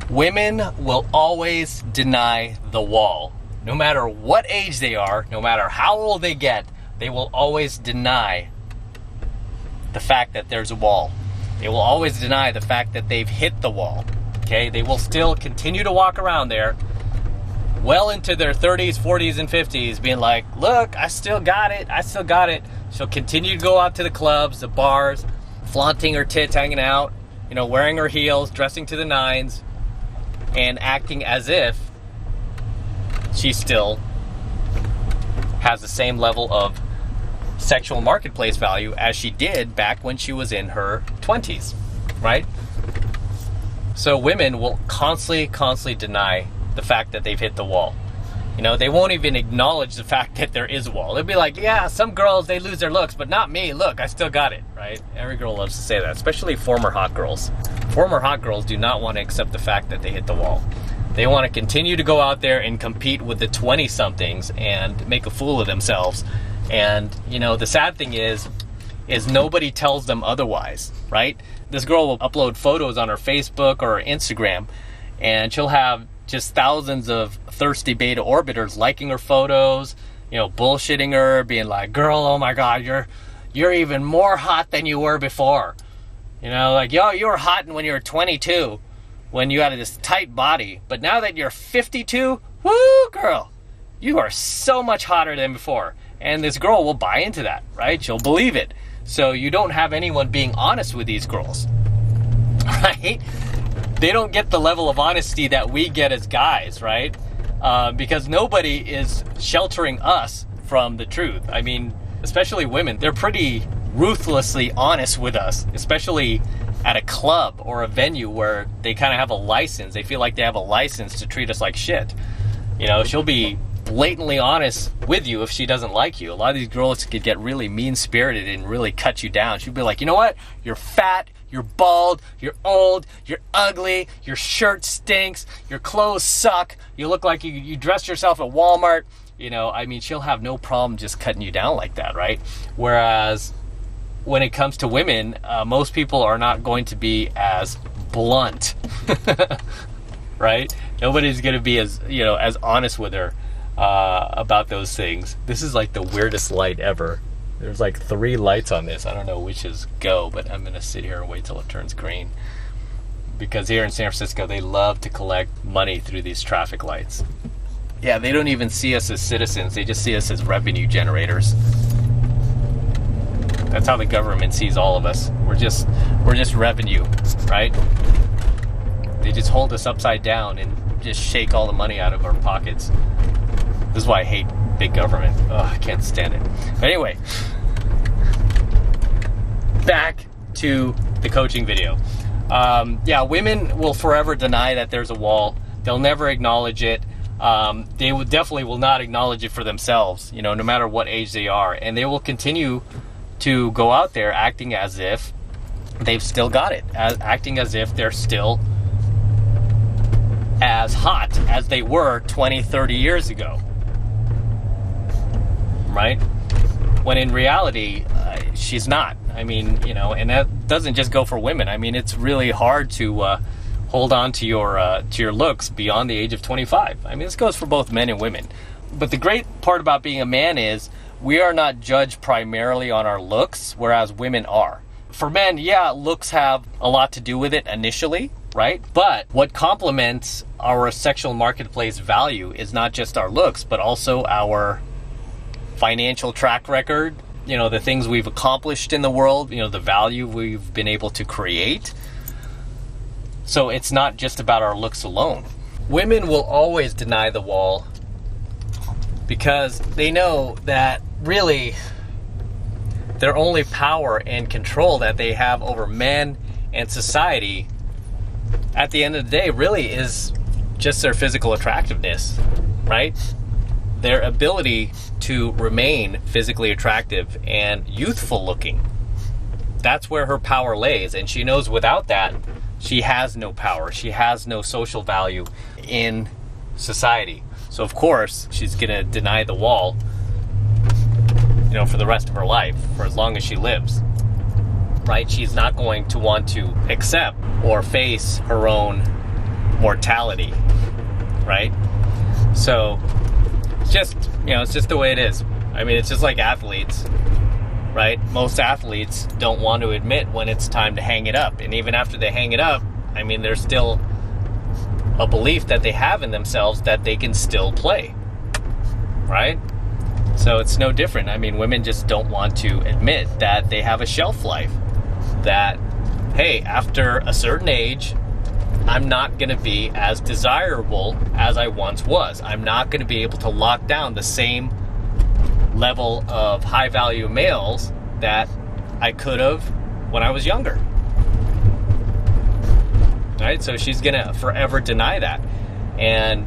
Women will always deny the wall. No matter what age they are, no matter how old they get, they will always deny the fact that there's a wall. They will always deny the fact that they've hit the wall. Okay? They will still continue to walk around there well into their 30s, 40s, and 50s being like, look, I still got it. I still got it. She'll continue to go out to the clubs, the bars, flaunting her tits, hanging out, wearing her heels, dressing to the nines, and acting as if she still has the same level of sexual marketplace value as she did back when she was in her 20s, right? So women will constantly deny the fact that they've hit the wall. They won't even acknowledge the fact that there is a wall. They'll be like, yeah, some girls, they lose their looks, but not me. Look, I still got it, right? Every girl loves to say that, especially former hot girls. Former hot girls do not want to accept the fact that they hit the wall. They want to continue to go out there and compete with the 20-somethings and make a fool of themselves. And, the sad thing is nobody tells them otherwise, right? This girl will upload photos on her Facebook or her Instagram, and she'll have just thousands of thirsty beta orbiters liking her photos, bullshitting her, being like, girl, oh my God, you're even more hot than you were before. Yo, you were hot when you were 22, when you had this tight body. But now that you're 52, woo, girl, you are so much hotter than before. And this girl will buy into that, right? She'll believe it. So you don't have anyone being honest with these girls, right? They don't get the level of honesty that we get as guys, right? Because nobody is sheltering us from the truth. I mean, especially women, they're pretty ruthlessly honest with us, especially at a club or a venue where they kind of have a license. They feel like they have a license to treat us like shit. She'll be blatantly honest with you if she doesn't like you. A lot of these girls could get really mean-spirited and really cut you down. She'll be like, you know what? You're fat, you're bald, you're old, you're ugly, your shirt stinks, your clothes suck, you look like you dressed yourself at Walmart. She'll have no problem just cutting you down like that, right? Whereas when it comes to women, most people are not going to be as blunt, right? Nobody's going to be as honest with her about those things. This is like the weirdest light ever. There's like 3 lights on this. I don't know which is go, but I'm going to sit here and wait till it turns green. Because here in San Francisco, they love to collect money through these traffic lights. Yeah, they don't even see us as citizens. They just see us as revenue generators. That's how the government sees all of us. We're just revenue, right? They just hold us upside down and just shake all the money out of our pockets. This is why I hate big government. I can't stand it. But anyway, back to the coaching video. Women will forever deny that there's a wall. They'll never acknowledge it. They definitely will not acknowledge it for themselves, no matter what age they are. And they will continue to go out there acting as if they've still got it, acting as if they're still as hot as they were 20, 30 years ago. Right? When in reality, she's not. And that doesn't just go for women. It's really hard to hold on to your looks beyond the age of 25. This goes for both men and women. But the great part about being a man is we are not judged primarily on our looks, whereas women are. For men, looks have a lot to do with it initially, right? But what complements our sexual marketplace value is not just our looks, but also our financial track record, the things we've accomplished in the world, the value we've been able to create. So it's not just about our looks alone. Women will always deny the wall because they know that really their only power and control that they have over men and society at the end of the day really is just their physical attractiveness, right? Their ability to remain physically attractive and youthful looking. That's where her power lays, and she knows without that, she has no power. She has no social value in society. So of course, she's gonna deny the wall, for the rest of her life, for as long as she lives, right? She's not going to want to accept or face her own mortality, right? So it's just the way it is. I mean, it's just like athletes, right? Most athletes don't want to admit when it's time to hang it up. And even after they hang it up, I mean, there's still a belief that they have in themselves that they can still play, right? So it's no different. I mean, women just don't want to admit that they have a shelf life. That, hey, after a certain age, I'm not going to be as desirable as I once was. I'm not going to be able to lock down the same level of high-value males that I could have when I was younger. Right? So she's going to forever deny that. And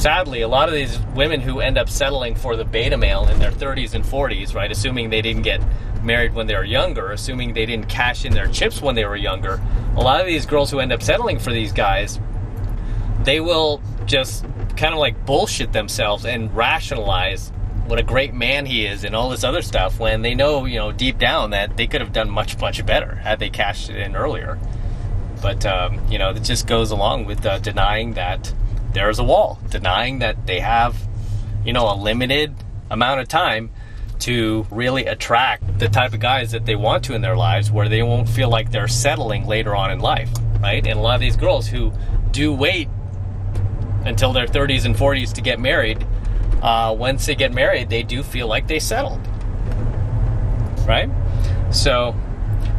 sadly, a lot of these women who end up settling for the beta male in their 30s and 40s, right, assuming they didn't get married when they were younger, assuming they didn't cash in their chips when they were younger, a lot of these girls who end up settling for these guys, they will just kind of like bullshit themselves and rationalize what a great man he is and all this other stuff when they know, deep down that they could have done much, much better had they cashed it in earlier. But, it just goes along with denying that there's a wall, denying that they have, a limited amount of time to really attract the type of guys that they want to in their lives, where they won't feel like they're settling later on in life, right? And a lot of these girls who do wait until their 30s and 40s to get married, once they get married, they do feel like they settled, right? So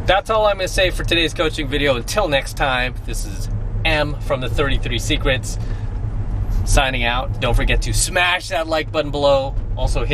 that's all I'm going to say for today's coaching video. Until next time, this is M from the 33 Secrets signing out. Don't forget to smash that like button below. Also hit